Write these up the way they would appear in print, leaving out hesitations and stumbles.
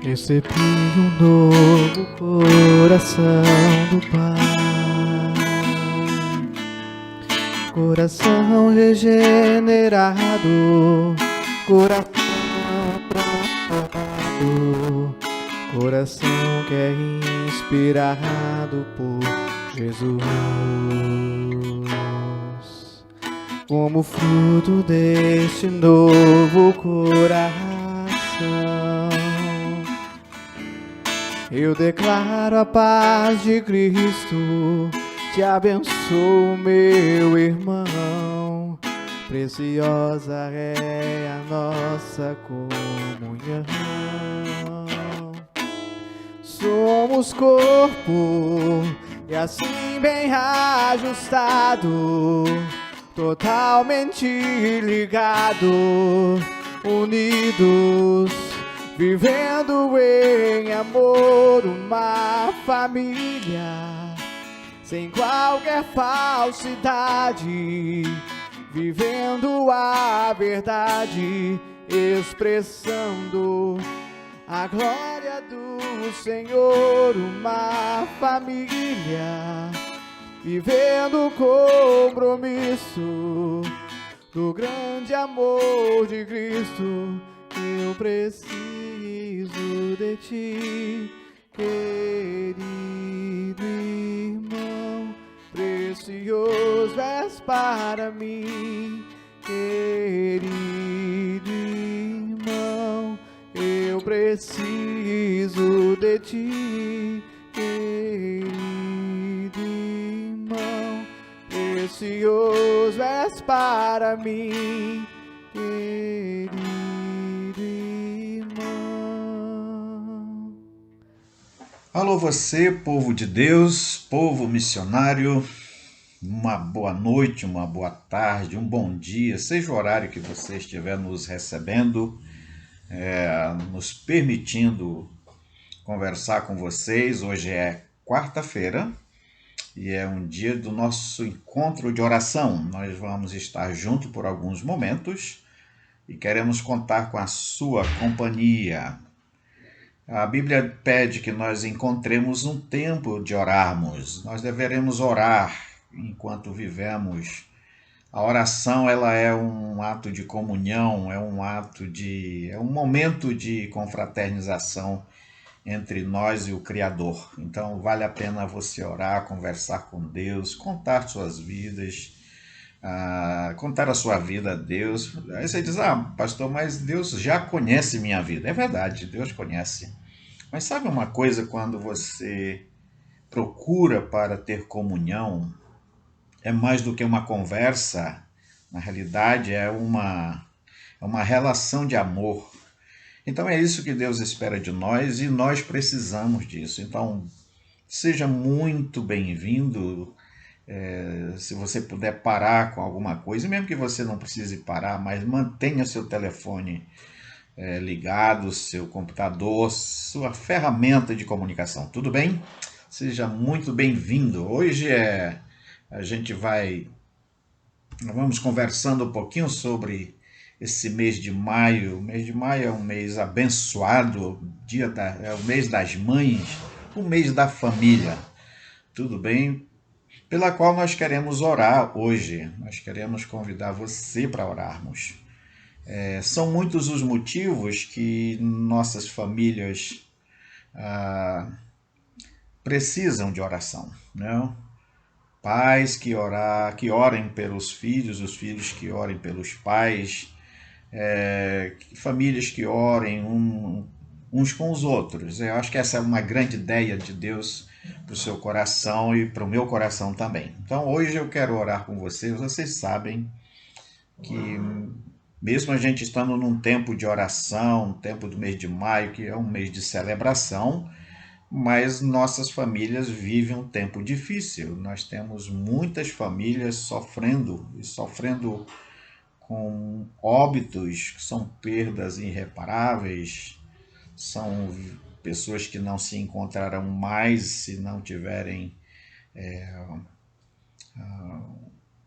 Recebi um novo coração do Pai, coração regenerado, coração transformado, coração que é inspirado por Jesus. Como fruto deste novo coração, eu declaro a paz de Cristo, te abençoo, meu irmão. Preciosa é a nossa comunhão. Somos corpo e assim bem ajustado, totalmente ligado, unidos, vivendo em amor, uma família, sem qualquer falsidade, vivendo a verdade, expressando a glória do Senhor, uma família, vivendo o compromisso do grande amor de Cristo. Eu preciso de ti, querido irmão, precioso és para mim, querido irmão, eu preciso de ti, querido irmão, precioso és para mim, querido irmão. Alô você, povo de Deus, povo missionário, uma boa noite, uma boa tarde, um bom dia, seja o horário que você estiver nos recebendo, nos permitindo conversar com vocês. Hoje é quarta-feira e é um dia do nosso encontro de oração. Nós vamos estar juntos por alguns momentos e queremos contar com a sua companhia. A Bíblia pede que nós encontremos um tempo de orarmos. Nós deveremos orar enquanto vivemos. A oração, ela é um ato de comunhão, é um momento de confraternização entre nós e o Criador. Então vale a pena você orar, conversar com Deus, contar suas vidas, contar a sua vida a Deus. Aí você diz, pastor, mas Deus já conhece minha vida. É verdade, Deus conhece. Mas sabe uma coisa, quando você procura para ter comunhão, é mais do que uma conversa, na realidade é uma relação de amor. Então é isso que Deus espera de nós e nós precisamos disso. Então seja muito bem-vindo. Se você puder parar com alguma coisa, mesmo que você não precise parar, mas mantenha seu telefone ligado, seu computador, sua ferramenta de comunicação, tudo bem? Seja muito bem-vindo. Hoje vamos conversando um pouquinho sobre esse mês de maio. O mês de maio é um mês abençoado, é o mês das mães, o mês da família, tudo bem? Pela qual nós queremos orar hoje. Nós queremos convidar você para orarmos. São muitos os motivos que nossas famílias precisam de oração, né? Pais que orem pelos filhos, os filhos que orem pelos pais, famílias que orem uns com os outros. Eu acho que essa é uma grande ideia de Deus para o seu coração e para o meu coração também. Então hoje eu quero orar com vocês. Vocês sabem que mesmo a gente estando num tempo de oração, um tempo do mês de maio, que é um mês de celebração, mas nossas famílias vivem um tempo difícil. Nós temos muitas famílias sofrendo com óbitos, que são perdas irreparáveis, são pessoas que não se encontrarão mais se não tiverem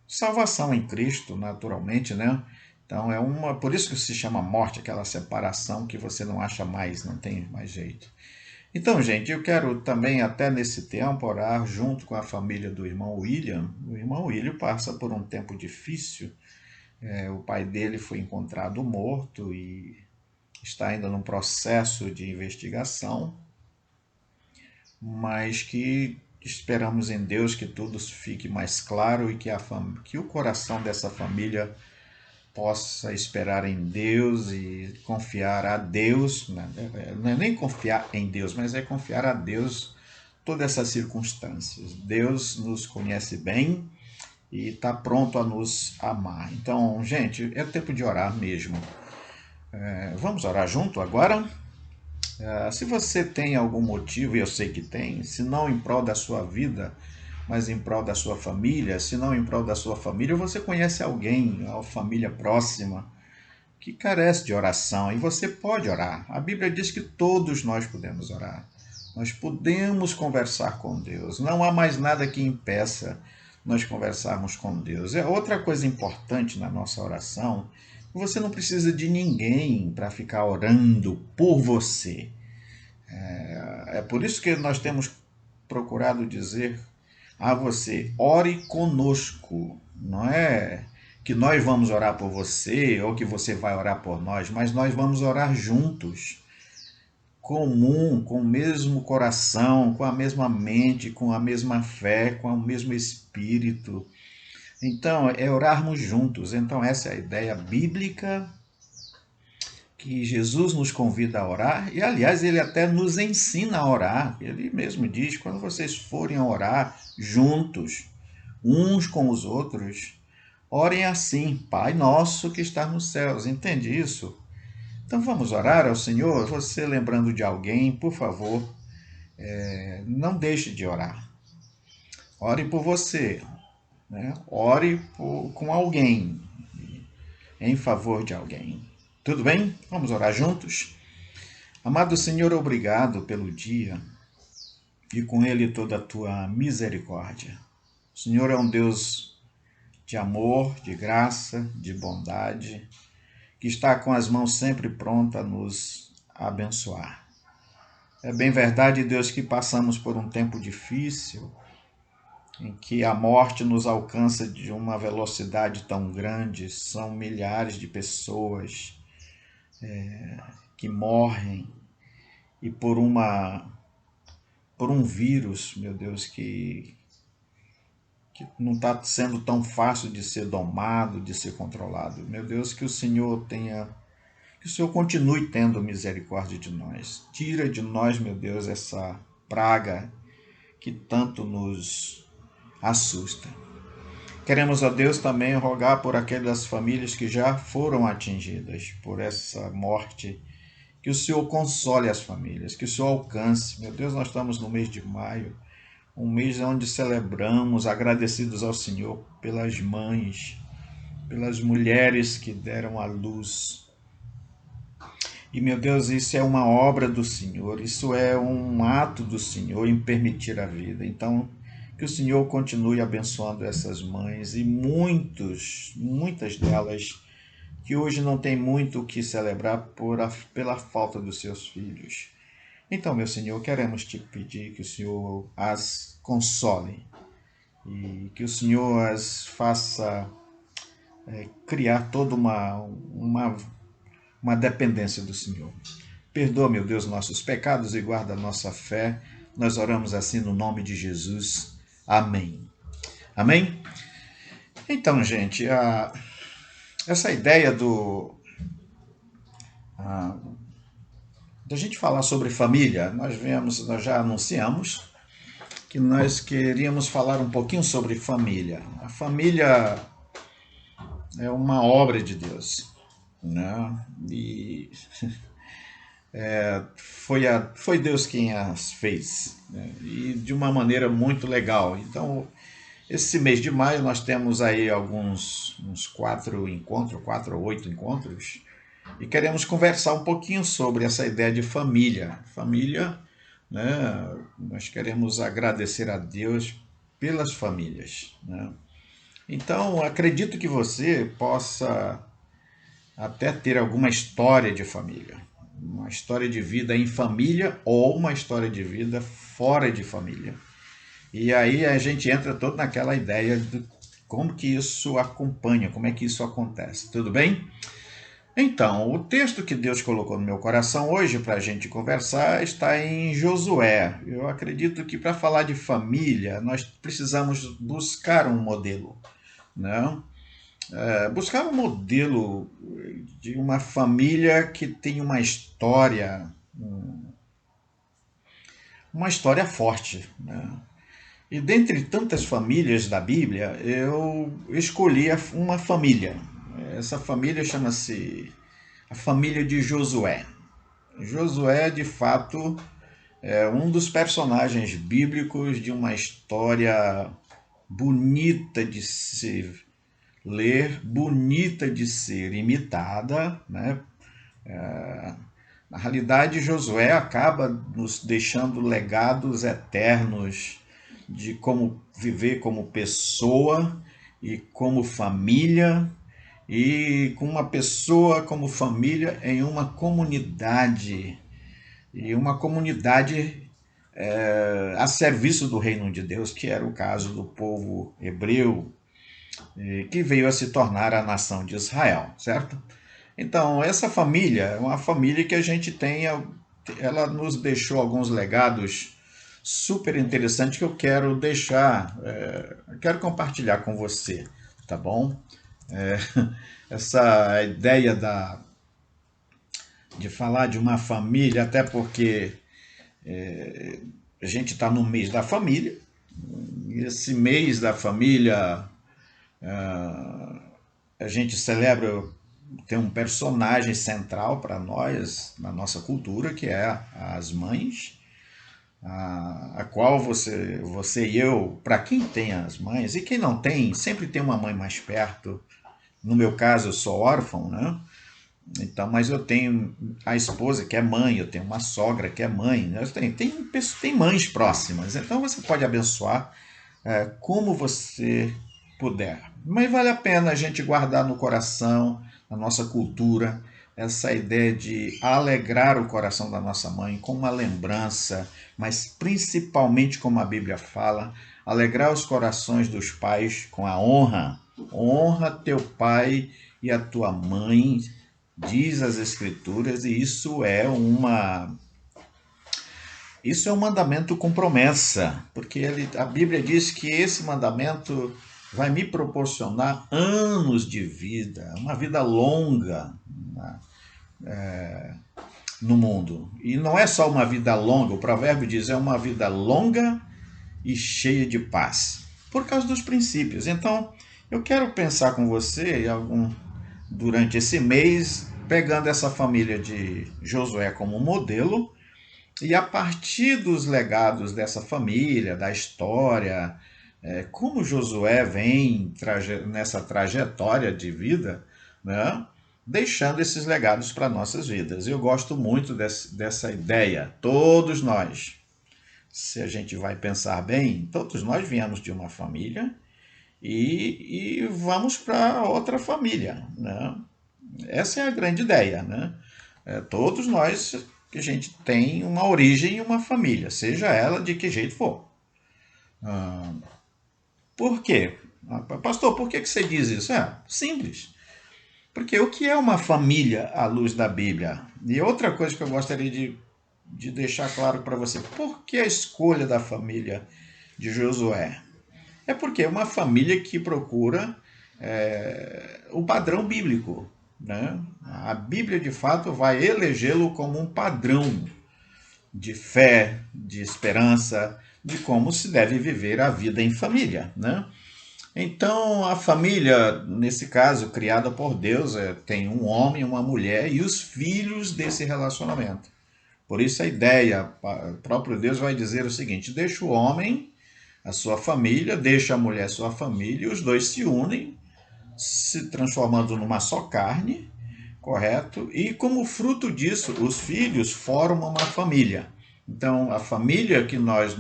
salvação em Cristo, naturalmente, né? Então por isso que se chama morte, aquela separação que você não acha mais, não tem mais jeito. Então, gente, eu quero também, até nesse tempo, orar junto com a família do irmão William. O irmão William passa por um tempo difícil. O pai dele foi encontrado morto e está ainda num processo de investigação, mas que esperamos em Deus que tudo fique mais claro e que o coração dessa família possa esperar em Deus e confiar a Deus, né? Não é nem confiar em Deus, mas é confiar a Deus todas essas circunstâncias. Deus nos conhece bem e está pronto a nos amar. Então, gente, é tempo de orar mesmo. Vamos orar junto agora? Se você tem algum motivo, e eu sei que tem, se não em prol da sua vida, mas em prol da sua família, se não em prol da sua família, você conhece alguém, uma família próxima, que carece de oração, e você pode orar. A Bíblia diz que todos nós podemos orar. Nós podemos conversar com Deus. Não há mais nada que impeça nós conversarmos com Deus. É outra coisa importante na nossa oração. Você não precisa de ninguém para ficar orando por você. É por isso que nós temos procurado dizer a você, ore conosco. Não é que nós vamos orar por você ou que você vai orar por nós, mas nós vamos orar juntos, comum, com o mesmo coração, com a mesma mente, com a mesma fé, com o mesmo espírito. Então, é orarmos juntos. Então, essa é a ideia bíblica que Jesus nos convida a orar, e aliás, ele até nos ensina a orar. Ele mesmo diz: quando vocês forem a orar juntos, uns com os outros, orem assim: Pai nosso que está nos céus. Entende isso? Então vamos orar ao Senhor. Você lembrando de alguém, por favor, não deixe de orar. Ore por você, né? Ore com alguém, em favor de alguém. Tudo bem? Vamos orar juntos? Amado Senhor, obrigado pelo dia e com ele toda a tua misericórdia. O Senhor é um Deus de amor, de graça, de bondade, que está com as mãos sempre prontas a nos abençoar. É bem verdade, Deus, que passamos por um tempo difícil, em que a morte nos alcança de uma velocidade tão grande. São milhares de pessoas que morrem e por um vírus, meu Deus, que não está sendo tão fácil de ser domado, de ser controlado. Meu Deus, que o Senhor continue tendo misericórdia de nós. Tira de nós, meu Deus, essa praga que tanto nos assusta. Queremos a Deus também rogar por aquelas famílias que já foram atingidas por essa morte, que o Senhor console as famílias, que o Senhor alcance. Meu Deus, nós estamos no mês de maio, um mês onde celebramos, agradecidos ao Senhor pelas mães, pelas mulheres que deram à luz. E, meu Deus, isso é uma obra do Senhor, isso é um ato do Senhor em permitir a vida. Então, que o Senhor continue abençoando essas mães e muitas delas que hoje não tem muito o que celebrar pela falta dos seus filhos. Então, meu Senhor, queremos te pedir que o Senhor as console e que o Senhor as faça criar toda uma dependência do Senhor. Perdoa, meu Deus, nossos pecados e guarda a nossa fé. Nós oramos assim no nome de Jesus. Amém. Amém? Então, gente, essa ideia da gente falar sobre família, nós já anunciamos que nós queríamos falar um pouquinho sobre família. A família é uma obra de Deus, né? E foi Deus quem as fez, né? E de uma maneira muito legal. Então, esse mês de maio nós temos aí uns 4 ou 8 encontros, e queremos conversar um pouquinho sobre essa ideia de família. Família, né? Nós queremos agradecer a Deus pelas famílias, né? Então, acredito que você possa até ter alguma história de família. Uma história de vida em família ou uma história de vida fora de família. E aí a gente entra todo naquela ideia de como que isso acompanha, como é que isso acontece. Tudo bem? Então, o texto que Deus colocou no meu coração hoje para a gente conversar está em Josué. Eu acredito que para falar de família, nós precisamos buscar um modelo, né? Buscar um modelo de uma família que tem uma história forte, né? E dentre tantas famílias da Bíblia, eu escolhi uma família. Essa família chama-se a família de Josué. Josué, de fato, é um dos personagens bíblicos de uma história bonita de se ler, bonita de ser imitada, né? Na realidade, Josué acaba nos deixando legados eternos de como viver como pessoa e como família, e com uma pessoa como família em uma comunidade, e uma comunidade a serviço do reino de Deus, que era o caso do povo hebreu, que veio a se tornar a nação de Israel, certo? Então, essa família é uma família que a gente tem, ela nos deixou alguns legados super interessantes que eu quero deixar, quero compartilhar com você, tá bom? É, essa ideia de falar de uma família, até porque a gente está no mês da família, e esse mês da família a gente celebra, tem um personagem central para nós, na nossa cultura, que é as mães, a qual você e eu, para quem tem as mães, e quem não tem, sempre tem uma mãe mais perto. No meu caso, eu sou órfão, né? Então, mas eu tenho a esposa que é mãe, eu tenho uma sogra que é mãe, né? Tem mães próximas, então você pode abençoar como você puder. Mas vale a pena a gente guardar no coração, na nossa cultura, essa ideia de alegrar o coração da nossa mãe com uma lembrança, mas principalmente, como a Bíblia fala, alegrar os corações dos pais com a honra. Honra teu pai e a tua mãe, diz as Escrituras, e isso é um mandamento com promessa, porque a Bíblia diz que esse mandamento vai me proporcionar anos de vida, uma vida longa, né, no mundo. E não é só uma vida longa, o provérbio diz é uma vida longa e cheia de paz, por causa dos princípios. Então, eu quero pensar com você durante esse mês, pegando essa família de Josué como modelo, e a partir dos legados dessa família, da história, como Josué vem nessa trajetória de vida, né, deixando esses legados para nossas vidas. Eu gosto muito dessa ideia. Todos nós, se a gente vai pensar bem, todos nós viemos de uma família e vamos para outra família, né? Essa é a grande ideia, né? Todos nós, que a gente tem uma origem e uma família, seja ela de que jeito for. Por quê? Pastor, por que você diz isso? Simples. Porque o que é uma família à luz da Bíblia? E outra coisa que eu gostaria de deixar claro para você, por que a escolha da família de Josué? É porque é uma família que procura o padrão bíblico, né? A Bíblia, de fato, vai elegê-lo como um padrão de fé, de esperança, de como se deve viver a vida em família, né? Então, a família, nesse caso, criada por Deus, tem um homem, uma mulher e os filhos desse relacionamento. Por isso a ideia, o próprio Deus vai dizer o seguinte: deixa o homem, a sua família, deixa a mulher, a sua família, e os dois se unem, se transformando numa só carne, correto? E como fruto disso, os filhos formam uma família. Então, a família que nós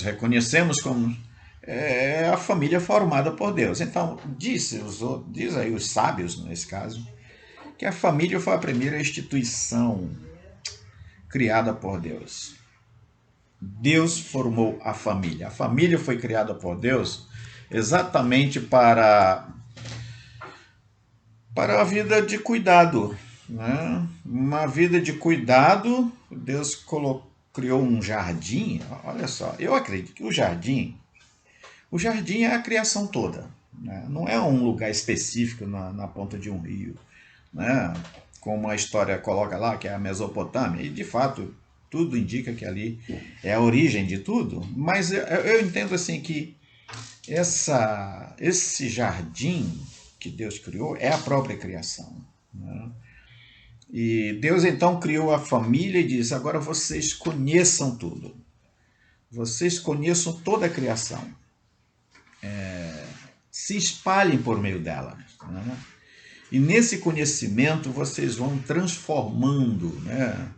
reconhecemos como é a família formada por Deus. Então, diz aí os sábios, nesse caso, que a família foi a primeira instituição criada por Deus. Deus formou a família. A família foi criada por Deus exatamente para a vida de cuidado, né? Uma vida de cuidado. Deus criou um jardim. Olha só, eu acredito que o jardim é a criação toda, né? Não é um lugar específico na ponta de um rio, né? Como a história coloca lá, que é a Mesopotâmia, e de fato tudo indica que ali é a origem de tudo, mas eu entendo assim que esse jardim que Deus criou é a própria criação, né? E Deus então criou a família e diz: agora vocês conheçam tudo, vocês conheçam toda a criação, se espalhem por meio dela, né? E nesse conhecimento vocês vão transformando, né,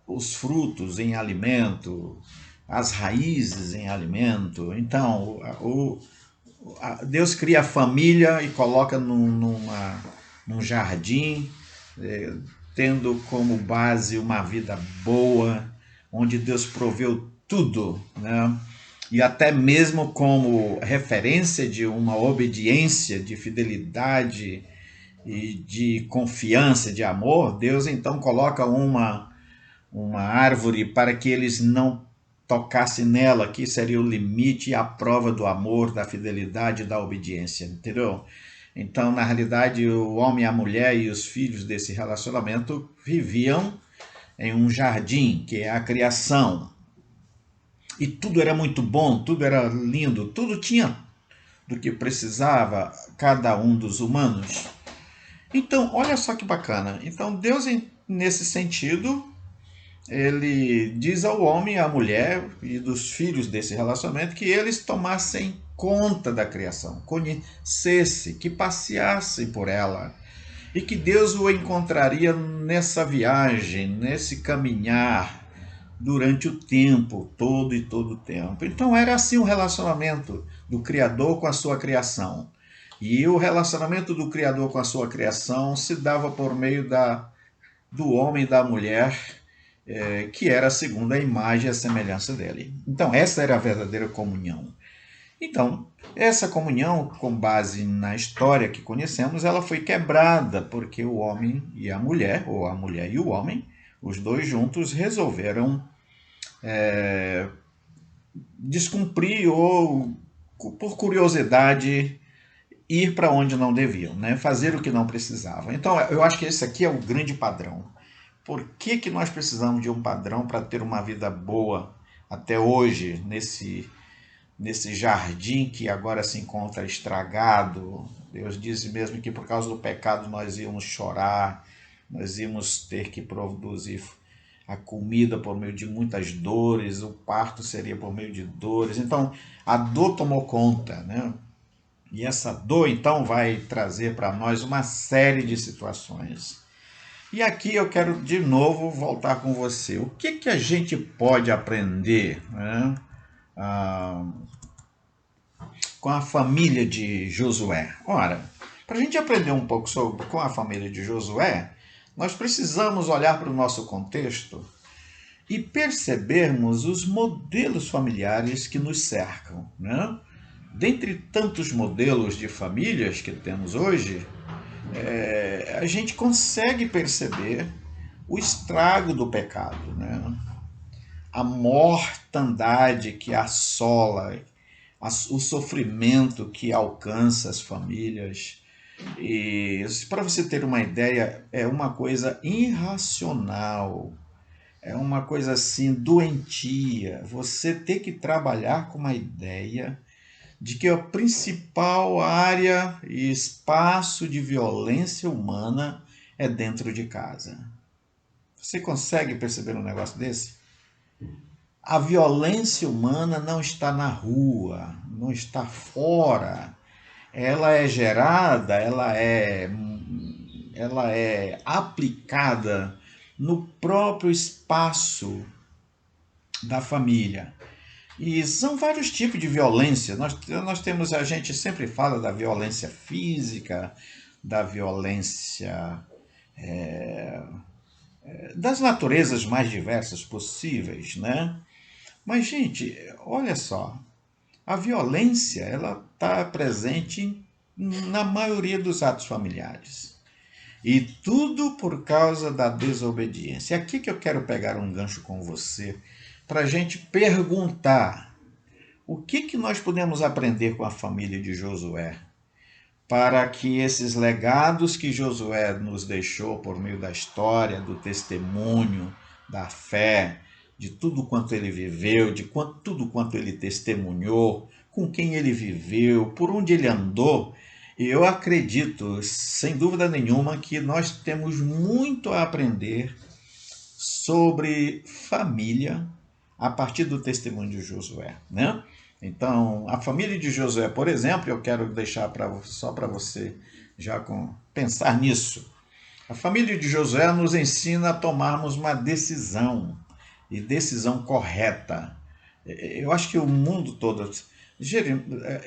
os frutos em alimento, as raízes em alimento. Então, Deus cria a família e coloca num jardim, tendo como base uma vida boa, onde Deus proveu tudo, né? E até mesmo como referência de uma obediência, de fidelidade e de confiança, de amor, Deus então coloca uma árvore para que eles não tocassem nela, que seria o limite e a prova do amor, da fidelidade e da obediência, entendeu? Então, na realidade, o homem, a mulher e os filhos desse relacionamento viviam em um jardim, que é a criação. E tudo era muito bom, tudo era lindo, tudo tinha do que precisava cada um dos humanos. Então, olha só que bacana. Então, Deus, nesse sentido, ele diz ao homem, à mulher e dos filhos desse relacionamento que eles tomassem conta da criação, conhecessem, que passeassem por ela e que Deus o encontraria nessa viagem, nesse caminhar durante o tempo todo e todo o tempo. Então era assim o relacionamento do Criador com a sua criação. E o relacionamento do Criador com a sua criação se dava por meio do homem e da mulher, que era segundo a imagem e a semelhança dele. Então, essa era a verdadeira comunhão. Então, essa comunhão, com base na história que conhecemos, ela foi quebrada porque o homem e a mulher, ou a mulher e o homem, os dois juntos resolveram descumprir ou, por curiosidade, ir para onde não deviam, né? Fazer o que não precisavam. Então, eu acho que esse aqui é o grande padrão. Por que nós precisamos de um padrão para ter uma vida boa até hoje, nesse jardim que agora se encontra estragado? Deus disse mesmo que por causa do pecado nós íamos chorar, nós íamos ter que produzir a comida por meio de muitas dores, o parto seria por meio de dores. Então, a dor tomou conta, né? E essa dor, então, vai trazer para nós uma série de situações. E aqui eu quero de novo voltar com você. O que a gente pode aprender, né, com a família de Josué? Ora, para a gente aprender um pouco com a família de Josué, nós precisamos olhar para o nosso contexto e percebermos os modelos familiares que nos cercam, né? Dentre tantos modelos de famílias que temos hoje, a gente consegue perceber o estrago do pecado, né? A mortandade que assola, o sofrimento que alcança as famílias. E para você ter uma ideia, é uma coisa irracional, é uma coisa assim doentia. Você ter que trabalhar com uma ideia de que a principal área e espaço de violência humana é dentro de casa. Você consegue perceber um negócio desse? A violência humana não está na rua, não está fora. Ela é gerada, ela é aplicada no próprio espaço da família. E são vários tipos de violência. Nós temos, a gente sempre fala da violência física, da violência, das naturezas mais diversas possíveis, né? Mas, gente, olha só, a violência, ela está presente na maioria dos atos familiares. E tudo por causa da desobediência. É aqui que eu quero pegar um gancho com você, para a gente perguntar o que nós podemos aprender com a família de Josué, para que esses legados que Josué nos deixou por meio da história, do testemunho, da fé, de tudo quanto ele viveu, tudo quanto ele testemunhou, com quem ele viveu, por onde ele andou, eu acredito, sem dúvida nenhuma, que nós temos muito a aprender sobre família a partir do testemunho de Josué, né? Então, a família de Josué, por exemplo, eu quero deixar só para você já pensar nisso. A família de Josué nos ensina a tomarmos uma decisão, e decisão correta. Eu acho que o mundo todo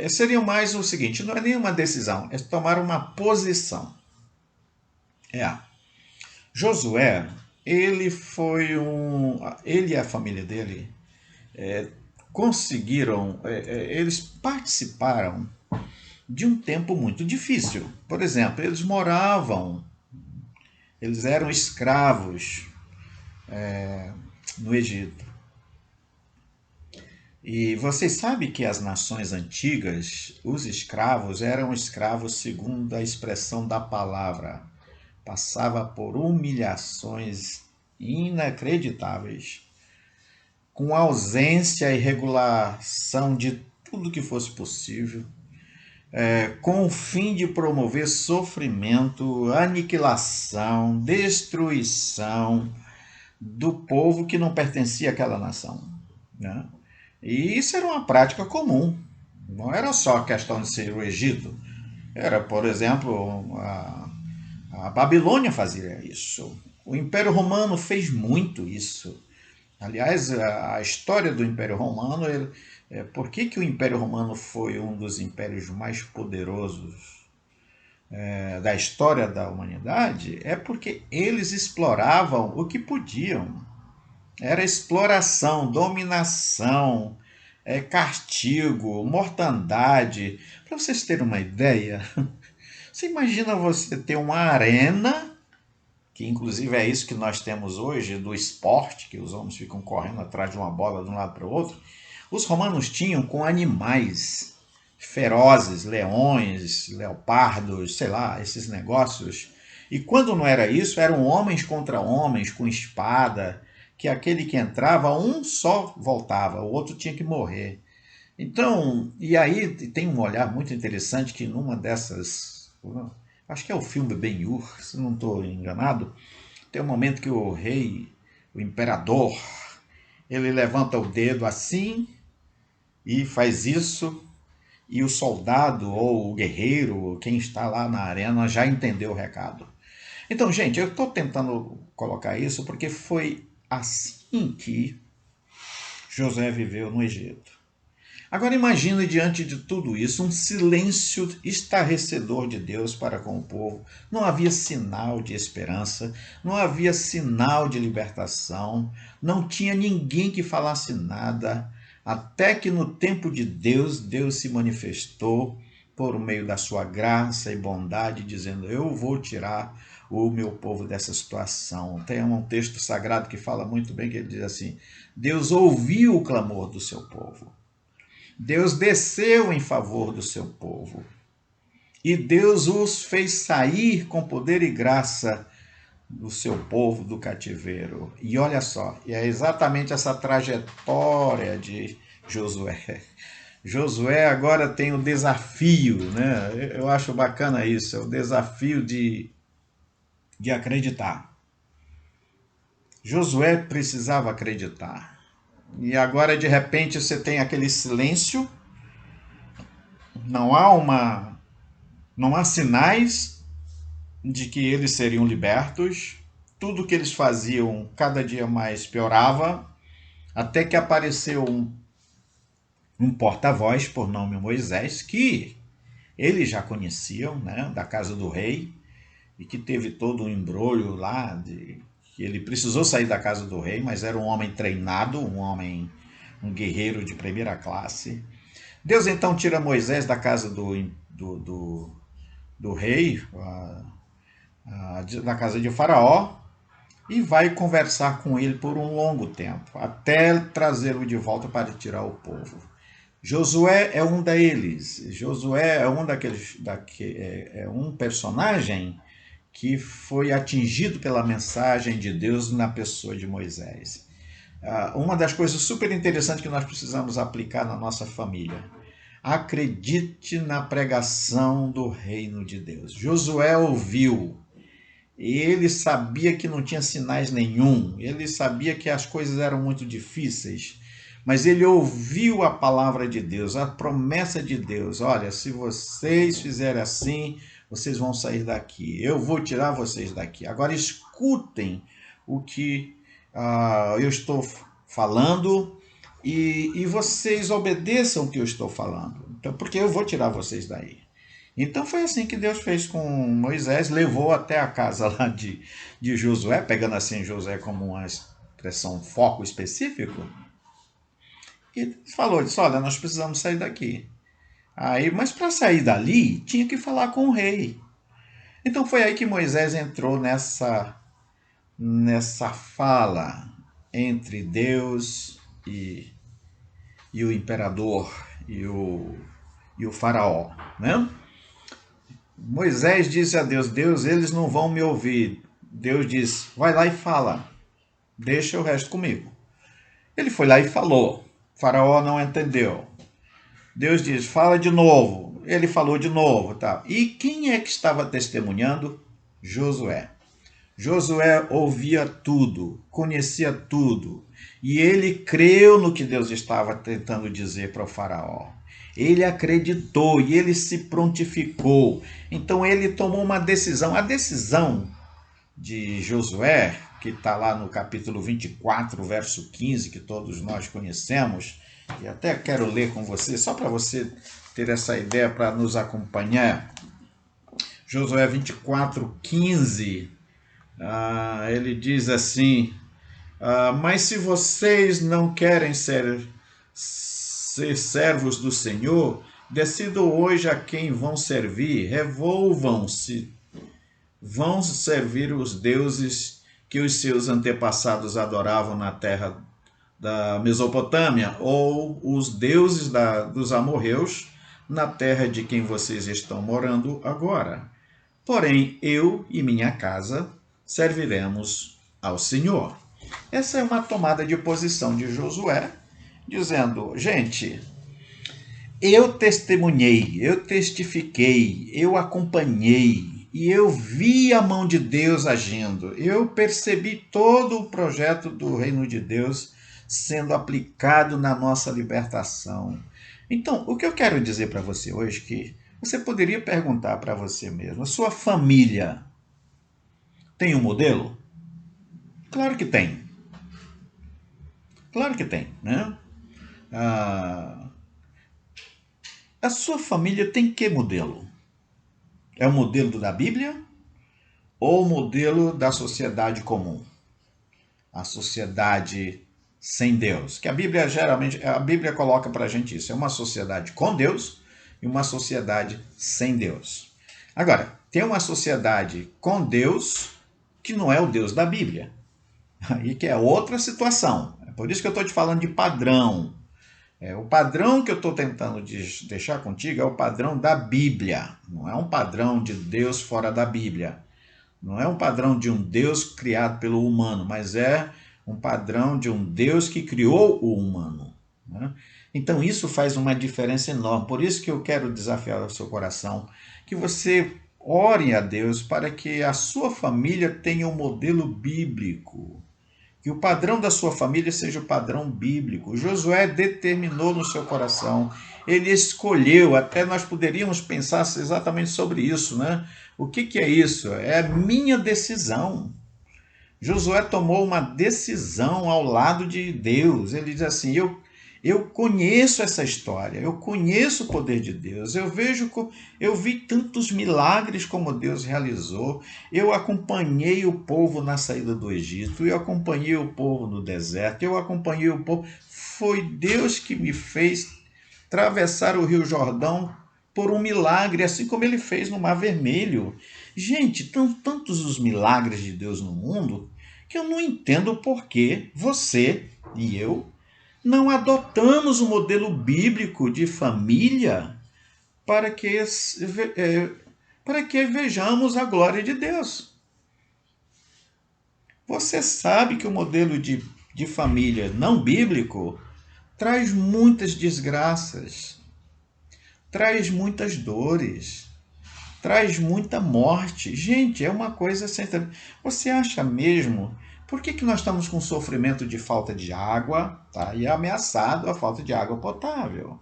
seria mais o seguinte, não é nenhuma decisão, é tomar uma posição. Josué, ele e a família dele conseguiram, eles participaram de um tempo muito difícil. Por exemplo, eles eram escravos no Egito. E vocês sabem que as nações antigas, os escravos eram escravos segundo a expressão da palavra. Passava por humilhações inacreditáveis, com ausência e regulação de tudo que fosse possível, com o fim de promover sofrimento, aniquilação, destruição do povo que não pertencia àquela nação, né? E isso era uma prática comum, não era só a questão de ser o Egito, era, por exemplo, a Babilônia fazia isso, o Império Romano fez muito isso. Aliás, a história do Império Romano, por que o Império Romano foi um dos impérios mais poderosos da história da humanidade? É porque eles exploravam o que podiam. Era exploração, dominação, castigo, mortandade. Para vocês terem uma ideia, você imagina você ter uma arena, que inclusive é isso que nós temos hoje, do esporte, que os homens ficam correndo atrás de uma bola de um lado para o outro. Os romanos tinham com animais ferozes, leões, leopardos, sei lá, esses negócios. E quando não era isso, eram homens contra homens, com espada, que aquele que entrava, um só voltava, o outro tinha que morrer. Então, e aí tem um olhar muito interessante que numa dessas, acho que é o filme Ben-Hur, se não estou enganado, tem um momento que o rei, o imperador, ele levanta o dedo assim e faz isso, e o soldado ou o guerreiro, quem está lá na arena, já entendeu o recado. Então, gente, eu estou tentando colocar isso porque foi assim que Josué viveu no Egito. Agora imagine diante de tudo isso um silêncio estarrecedor de Deus para com o povo. Não havia sinal de esperança, não havia sinal de libertação, não tinha ninguém que falasse nada, até que no tempo de Deus, Deus se manifestou por meio da sua graça e bondade, dizendo: eu vou tirar o meu povo dessa situação. Tem um texto sagrado que fala muito bem, que ele diz assim: Deus ouviu o clamor do seu povo. Deus desceu em favor do seu povo. E Deus os fez sair com poder e graça do seu povo do cativeiro. E olha só, e é exatamente essa trajetória de Josué. Josué agora tem o desafio, né? Eu acho bacana isso, é o desafio de acreditar. Josué precisava acreditar. E agora, de repente, você tem aquele silêncio, não há sinais de que eles seriam libertos, tudo que eles faziam cada dia mais piorava, até que apareceu um porta-voz por nome Moisés, que eles já conheciam, né, da casa do rei, e que teve todo um embrolho lá, que ele precisou sair da casa do rei, mas era um homem treinado, um guerreiro de primeira classe. Deus então tira Moisés da casa do rei, da casa de Faraó, e vai conversar com ele por um longo tempo, até trazê-lo de volta para tirar o povo. Josué é um deles. Josué é um personagem que foi atingido pela mensagem de Deus na pessoa de Moisés. Uma das coisas super interessantes que nós precisamos aplicar na nossa família: acredite na pregação do reino de Deus. Josué ouviu, ele sabia que não tinha sinais nenhum, ele sabia que as coisas eram muito difíceis, mas ele ouviu a palavra de Deus, a promessa de Deus: olha, se vocês fizerem assim, vocês vão sair daqui, eu vou tirar vocês daqui. Agora escutem o que eu estou falando e vocês obedeçam o que eu estou falando, então, porque eu vou tirar vocês daí. Então foi assim que Deus fez com Moisés, levou até a casa lá de Josué, pegando assim Josué como uma expressão, foco específico, e falou, disse: olha, nós precisamos sair daqui. Mas para sair dali, tinha que falar com o rei. Então foi aí que Moisés entrou nessa fala entre Deus e o imperador e o faraó, né? Moisés disse a Deus: Deus, eles não vão me ouvir. Deus disse: vai lá e fala, deixa o resto comigo. Ele foi lá e falou. O faraó não entendeu. Deus disse: fala de novo. Ele falou de novo. Tá. E quem é que estava testemunhando? Josué. Josué ouvia tudo, conhecia tudo, e ele creu no que Deus estava tentando dizer para o faraó. Ele acreditou e ele se prontificou. Então ele tomou uma decisão. A decisão de Josué, que está lá no capítulo 24, verso 15, que todos nós conhecemos, e até quero ler com você, só para você ter essa ideia, para nos acompanhar. Josué 24, 15, ele diz assim: mas se vocês não querem ser servos do Senhor, decidam hoje a quem vão servir, revolvam-se, vão servir os deuses que os seus antepassados adoravam na terra da Mesopotâmia, ou os deuses dos amorreus na terra de quem vocês estão morando agora. Porém, eu e minha casa serviremos ao Senhor. Essa é uma tomada de posição de Josué, dizendo: gente, eu testemunhei, eu testifiquei, eu acompanhei, e eu vi a mão de Deus agindo. Eu percebi todo o projeto do reino de Deus sendo aplicado na nossa libertação. Então, o que eu quero dizer para você hoje é que você poderia perguntar para você mesmo: a sua família tem um modelo? Claro que tem. Claro que tem, né? A sua família tem que modelo? É o modelo da Bíblia ou o modelo da sociedade comum? A sociedade sem Deus. Que a Bíblia coloca para a gente isso. É uma sociedade com Deus e uma sociedade sem Deus. Agora, tem uma sociedade com Deus que não é o Deus da Bíblia. E que é outra situação. É por isso que eu estou te falando de padrão. O padrão que eu estou tentando deixar contigo é o padrão da Bíblia. Não é um padrão de Deus fora da Bíblia. Não é um padrão de um Deus criado pelo humano, mas é um padrão de um Deus que criou o humano, né? Então isso faz uma diferença enorme. Por isso que eu quero desafiar o seu coração, que você ore a Deus para que a sua família tenha um modelo bíblico. Que o padrão da sua família seja o padrão bíblico. Josué determinou no seu coração, ele escolheu, até nós poderíamos pensar exatamente sobre isso, né? O que é isso? É a minha decisão. Josué tomou uma decisão ao lado de Deus. Ele diz assim: Eu conheço essa história, eu conheço o poder de Deus, eu vi tantos milagres como Deus realizou, eu acompanhei o povo na saída do Egito, eu acompanhei o povo no deserto, eu acompanhei o povo. Foi Deus que me fez atravessar o Rio Jordão por um milagre, assim como ele fez no Mar Vermelho. Gente, tantos os milagres de Deus no mundo que eu não entendo por que você e eu não adotamos o modelo bíblico de família para que, para que vejamos a glória de Deus. Você sabe que o modelo de família não bíblico traz muitas desgraças, traz muitas dores, traz muita morte. Gente, é uma coisa sem. Você acha mesmo? Por que nós estamos com sofrimento de falta de água, tá? E é ameaçado a falta de água potável.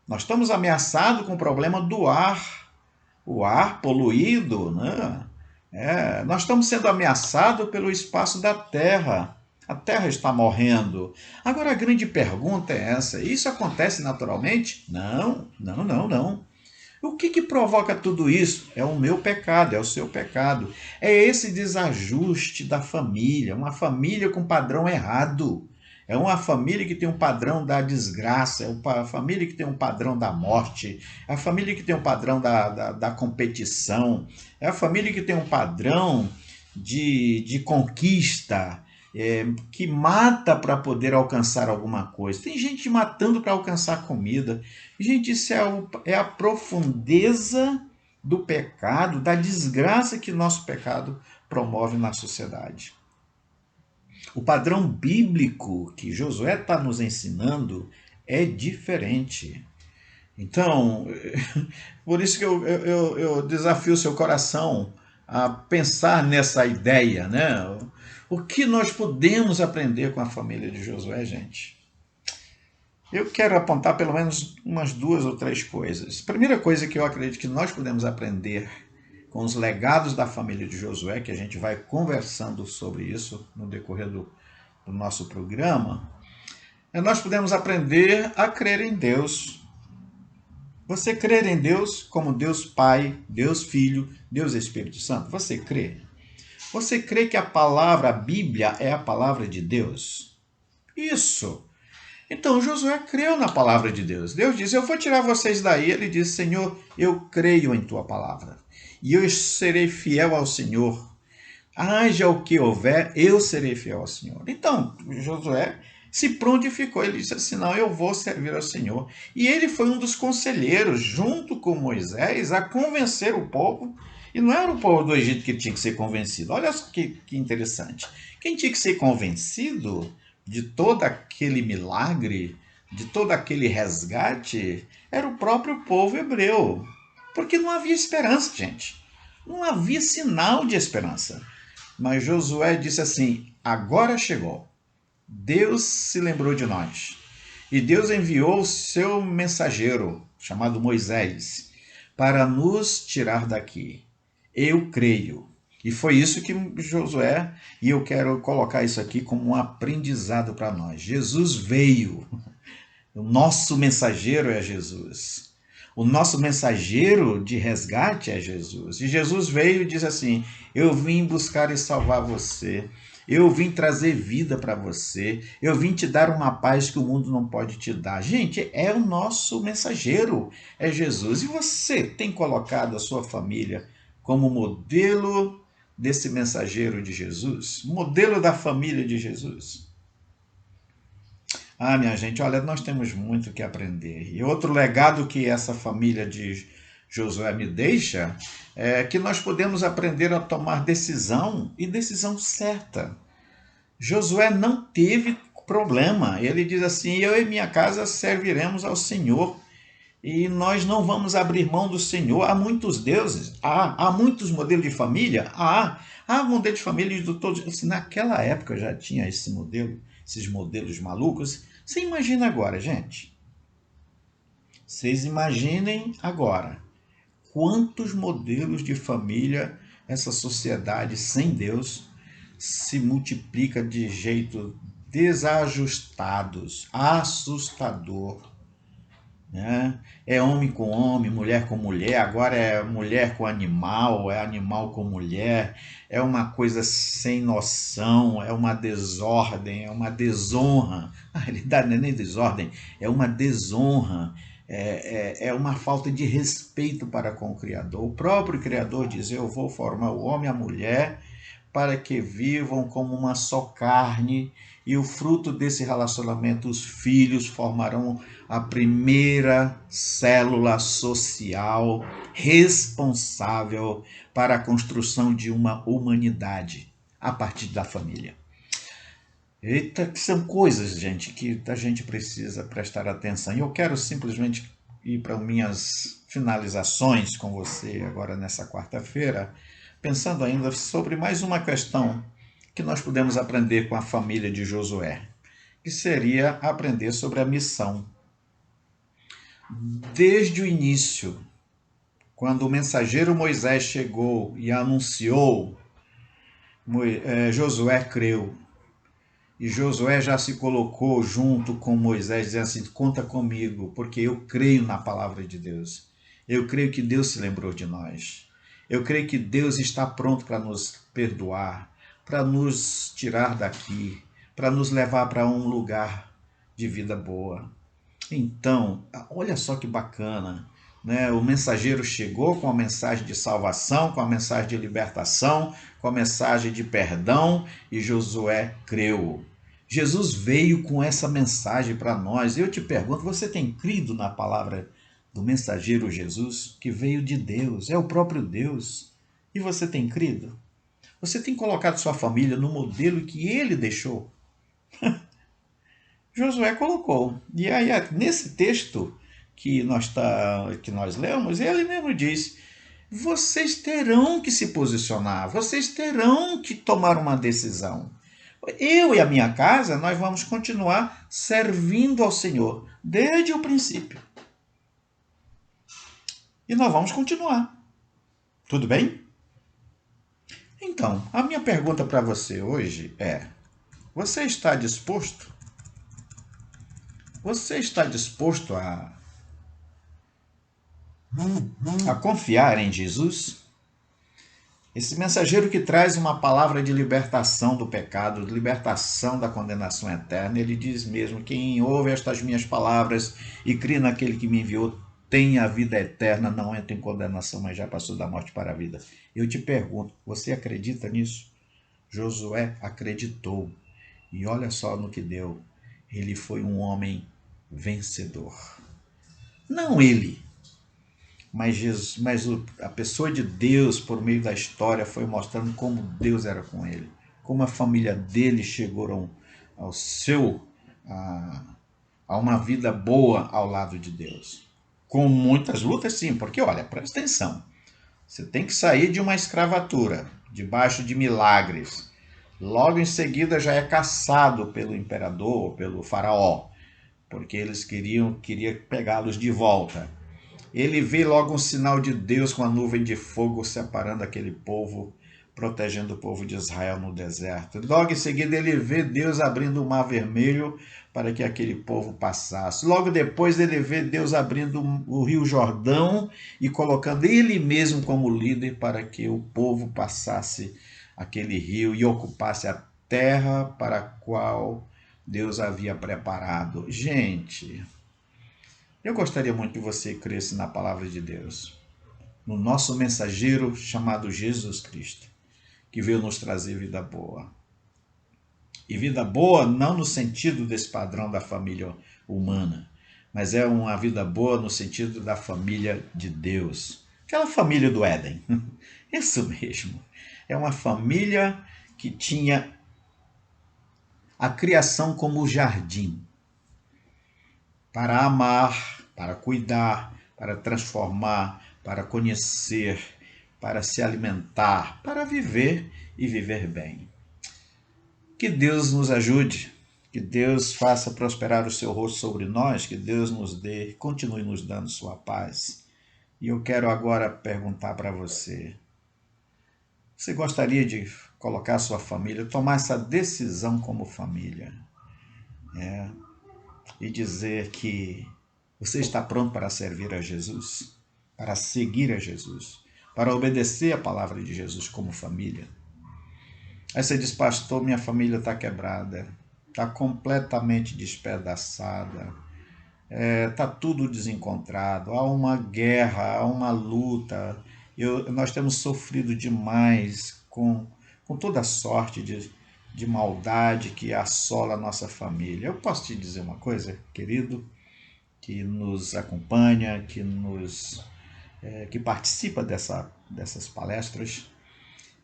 Nós estamos ameaçados com o problema do ar, o ar poluído, né? Nós estamos sendo ameaçados pelo espaço da Terra. A Terra está morrendo. Agora a grande pergunta é essa: isso acontece naturalmente? Não, não, não, não. O que provoca tudo isso? É o meu pecado, é o seu pecado. É esse desajuste da família, uma família com padrão errado. É uma família que tem um padrão da desgraça, é uma família que tem um padrão da morte, é a família que tem um padrão da competição, é a família que tem um padrão de conquista, que mata para poder alcançar alguma coisa. Tem gente matando para alcançar comida. Gente, isso é a profundeza do pecado, da desgraça que nosso pecado promove na sociedade. O padrão bíblico que Josué está nos ensinando é diferente. Então, por isso que eu desafio o seu coração a pensar nessa ideia, né? O que nós podemos aprender com a família de Josué, gente? Eu quero apontar pelo menos umas 2 ou 3 coisas. A primeira coisa que eu acredito que nós podemos aprender com os legados da família de Josué, que a gente vai conversando sobre isso no decorrer do nosso programa, nós podemos aprender a crer em Deus. Você crer em Deus como Deus Pai, Deus Filho, Deus Espírito Santo? Você crê? Você crê que a palavra, a Bíblia, é a palavra de Deus? Isso! Então Josué creu na palavra de Deus. Deus disse: eu vou tirar vocês daí. Ele disse: Senhor, eu creio em tua palavra. E eu serei fiel ao Senhor. Haja o que houver, eu serei fiel ao Senhor. Então, Josué se prontificou. Ele disse assim: não, eu vou servir ao Senhor. E ele foi um dos conselheiros, junto com Moisés, a convencer o povo. E não era o povo do Egito que tinha que ser convencido. Olha que interessante. Quem tinha que ser convencido de todo aquele milagre, de todo aquele resgate, era o próprio povo hebreu. Porque não havia esperança, gente. Não havia sinal de esperança. Mas Josué disse assim: agora chegou. Deus se lembrou de nós. E Deus enviou o seu mensageiro, chamado Moisés, para nos tirar daqui. Eu creio. E foi isso que Josué, e eu quero colocar isso aqui como um aprendizado para nós. Jesus veio. O nosso mensageiro é Jesus. O nosso mensageiro de resgate é Jesus. E Jesus veio e disse assim: eu vim buscar e salvar você. Eu vim trazer vida para você. Eu vim te dar uma paz que o mundo não pode te dar. Gente, é o nosso mensageiro, é Jesus. E você tem colocado a sua família como modelo desse mensageiro de Jesus? Modelo da família de Jesus? Ah, minha gente, olha, nós temos muito que aprender. E outro legado que essa família de Josué me deixa é que nós podemos aprender a tomar decisão e decisão certa. Josué não teve problema. Ele diz assim: eu e minha casa serviremos ao Senhor. E nós não vamos abrir mão do Senhor. Há muitos deuses, há muitos modelos de família, há modelos de família de todos. Assim, naquela época já tinha esse modelo, esses modelos malucos. Você imagina agora, gente. Vocês imaginem agora quantos modelos de família essa sociedade sem Deus se multiplica de jeito desajustados, assustador, né? É homem com homem, mulher com mulher, agora é mulher com animal, é animal com mulher, é uma coisa sem noção, é uma desordem, é uma desonra. Na realidade não é nem desordem, é uma desonra, é uma falta de respeito para com o Criador. O próprio Criador diz: eu vou formar o homem e a mulher para que vivam como uma só carne, e o fruto desse relacionamento, os filhos, formarão a primeira célula social responsável para a construção de uma humanidade a partir da família. Eita, que são coisas, gente, que a gente precisa prestar atenção. E eu quero simplesmente ir para minhas finalizações com você agora nessa quarta-feira, pensando ainda sobre mais uma questão que nós podemos aprender com a família de Josué, que seria aprender sobre a missão. Desde o início, quando o mensageiro Moisés chegou e anunciou, Josué creu. E Josué já se colocou junto com Moisés, dizendo assim: conta comigo, porque eu creio na palavra de Deus. Eu creio que Deus se lembrou de nós. Eu creio que Deus está pronto para nos perdoar, para nos tirar daqui, para nos levar para um lugar de vida boa. Então, olha só que bacana, né? O mensageiro chegou com a mensagem de salvação, com a mensagem de libertação, com a mensagem de perdão, e Josué creu. Jesus veio com essa mensagem para nós. Eu te pergunto, você tem crido na palavra do mensageiro Jesus, que veio de Deus, é o próprio Deus? E você tem crido? Você tem colocado sua família no modelo que ele deixou? Josué colocou. E aí, nesse texto que nós lemos, ele mesmo diz: vocês terão que se posicionar, vocês terão que tomar uma decisão. Eu e a minha casa, nós vamos continuar servindo ao Senhor desde o princípio. E nós vamos continuar. Tudo bem? Então, a minha pergunta para você hoje é: você está disposto? Você está disposto a confiar em Jesus? Esse mensageiro que traz uma palavra de libertação do pecado, de libertação da condenação eterna, ele diz mesmo: quem ouve estas minhas palavras e crê naquele que me enviou tem a vida eterna, não entra em condenação, mas já passou da morte para a vida. Eu te pergunto, você acredita nisso? Josué acreditou. E olha só no que deu. Ele foi um homem vencedor. Não ele, mas a pessoa de Deus, por meio da história, foi mostrando como Deus era com ele, como a família dele chegou a uma vida boa ao lado de Deus. Com muitas lutas, sim, porque olha, presta atenção, você tem que sair de uma escravatura, debaixo de milagres. Logo em seguida já é caçado pelo imperador, pelo faraó, porque eles queriam pegá-los de volta. Ele vê logo um sinal de Deus com a nuvem de fogo separando aquele povo, protegendo o povo de Israel no deserto. Logo em seguida ele vê Deus abrindo o mar vermelho para que aquele povo passasse. Logo depois ele vê Deus abrindo o rio Jordão e colocando ele mesmo como líder para que o povo passasse aquele rio e ocupasse a terra para a qual Deus havia preparado. Gente, eu gostaria muito que você cresce na palavra de Deus, no nosso mensageiro chamado Jesus Cristo, que veio nos trazer vida boa. E vida boa não no sentido desse padrão da família humana, mas é uma vida boa no sentido da família de Deus. Aquela família do Éden. Isso mesmo. É uma família que tinha a criação como jardim, para amar, para cuidar, para transformar, para conhecer, para se alimentar, para viver e viver bem. Que Deus nos ajude, que Deus faça prosperar o seu rosto sobre nós, que Deus nos dê, continue nos dando sua paz. E eu quero agora perguntar para você: você gostaria de colocar sua família, tomar essa decisão como família? e dizer que você está pronto para servir a Jesus, para seguir a Jesus, para obedecer a palavra de Jesus como família. Aí você diz, pastor, minha família está quebrada, está completamente despedaçada, está tudo desencontrado, há uma guerra, há uma luta, nós temos sofrido demais com toda sorte de maldade que assola a nossa família. Eu posso te dizer uma coisa, querido, que nos acompanha, que participa dessas palestras.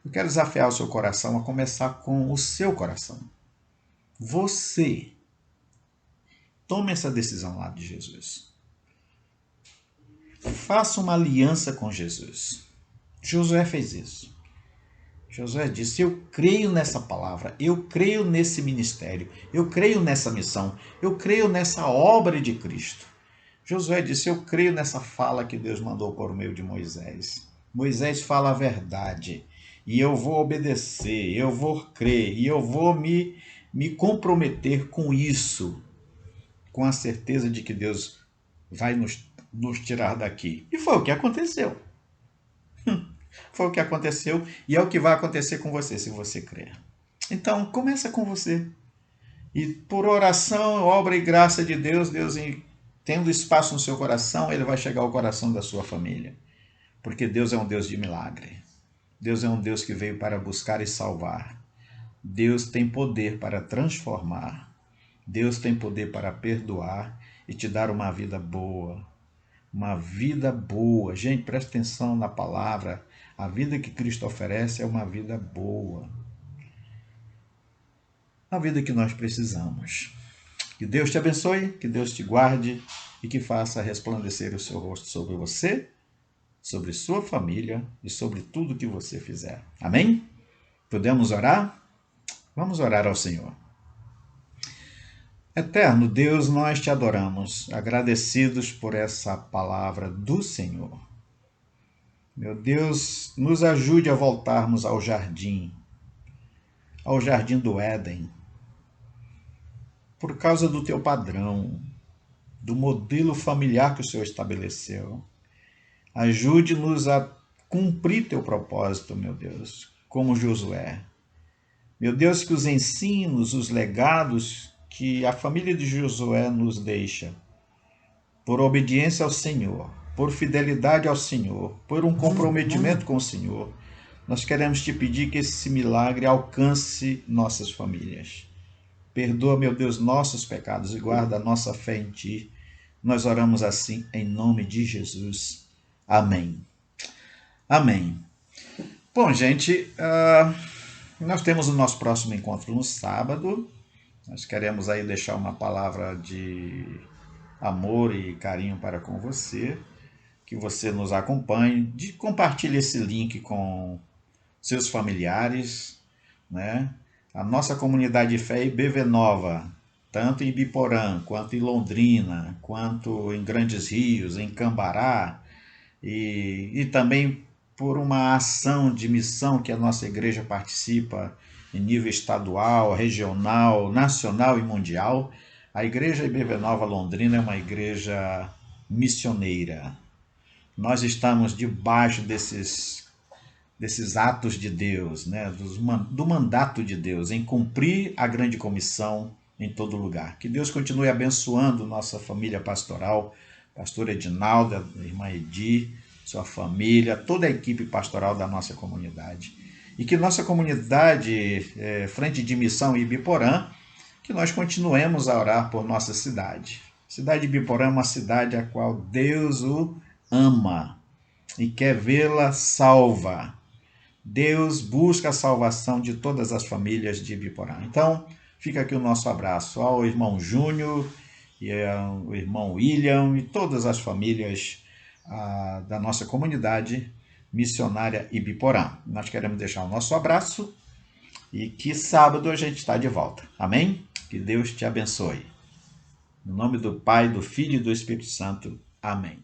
Eu quero desafiar o seu coração a começar com o seu coração. Você tome essa decisão lá de Jesus. Faça uma aliança com Jesus. Josué fez isso. Josué disse, eu creio nessa palavra, eu creio nesse ministério, eu creio nessa missão, eu creio nessa obra de Cristo. Josué disse, eu creio nessa fala que Deus mandou por meio de Moisés. Moisés fala a verdade e eu vou obedecer, eu vou crer e eu vou me comprometer com isso, com a certeza de que Deus vai nos tirar daqui. E foi o que aconteceu. Foi o que aconteceu e é o que vai acontecer com você, se você crer. Então, começa com você. E por oração, obra e graça de Deus, tendo espaço no seu coração, ele vai chegar ao coração da sua família. Porque Deus é um Deus de milagre. Deus é um Deus que veio para buscar e salvar. Deus tem poder para transformar. Deus tem poder para perdoar e te dar uma vida boa. Uma vida boa. Gente, presta atenção na palavra. A vida que Cristo oferece é uma vida boa. A vida que nós precisamos. Que Deus te abençoe, que Deus te guarde e que faça resplandecer o seu rosto sobre você, sobre sua família e sobre tudo que você fizer. Amém? Podemos orar? Vamos orar ao Senhor. Eterno Deus, nós te adoramos, agradecidos por essa palavra do Senhor. Meu Deus, nos ajude a voltarmos ao jardim do Éden, por causa do teu padrão, do modelo familiar que o Senhor estabeleceu. Ajude-nos a cumprir teu propósito, meu Deus, como Josué. Meu Deus, que os ensinos, os legados que a família de Josué nos deixa, por obediência ao Senhor, por fidelidade ao Senhor, por um comprometimento com o Senhor, nós queremos te pedir que esse milagre alcance nossas famílias. Perdoa, meu Deus, nossos pecados e guarda a nossa fé em ti. Nós oramos assim em nome de Jesus. Amém. Amém. Bom, gente, nós temos o nosso próximo encontro no sábado. Nós queremos aí deixar uma palavra de amor e carinho para com você, que você nos acompanhe, compartilhe esse link com seus familiares, né? A nossa comunidade de fé IBV Nova, tanto em Ibiporã, quanto em Londrina, quanto em Grandes Rios, em Cambará, e também por uma ação de missão que a nossa igreja participa em nível estadual, regional, nacional e mundial. A igreja IBV Nova Londrina é uma igreja missioneira. Nós estamos debaixo desses atos de Deus, né? do mandato de Deus, em cumprir a grande comissão em todo lugar. Que Deus continue abençoando nossa família pastoral, pastor Edinaldo, irmã Edi, sua família, toda a equipe pastoral da nossa comunidade. E que nossa comunidade, Frente de Missão Ibiporã, que nós continuemos a orar por nossa cidade. A cidade de Ibiporã é uma cidade a qual Deus o ama e quer vê-la salva. Deus busca a salvação de todas as famílias de Ibiporã. Então, fica aqui o nosso abraço ao irmão Júnior e ao irmão William e todas as famílias da nossa comunidade missionária Ibiporã. Nós queremos deixar o nosso abraço e que sábado a gente está de volta. Amém? Que Deus te abençoe. No nome do Pai, do Filho e do Espírito Santo. Amém.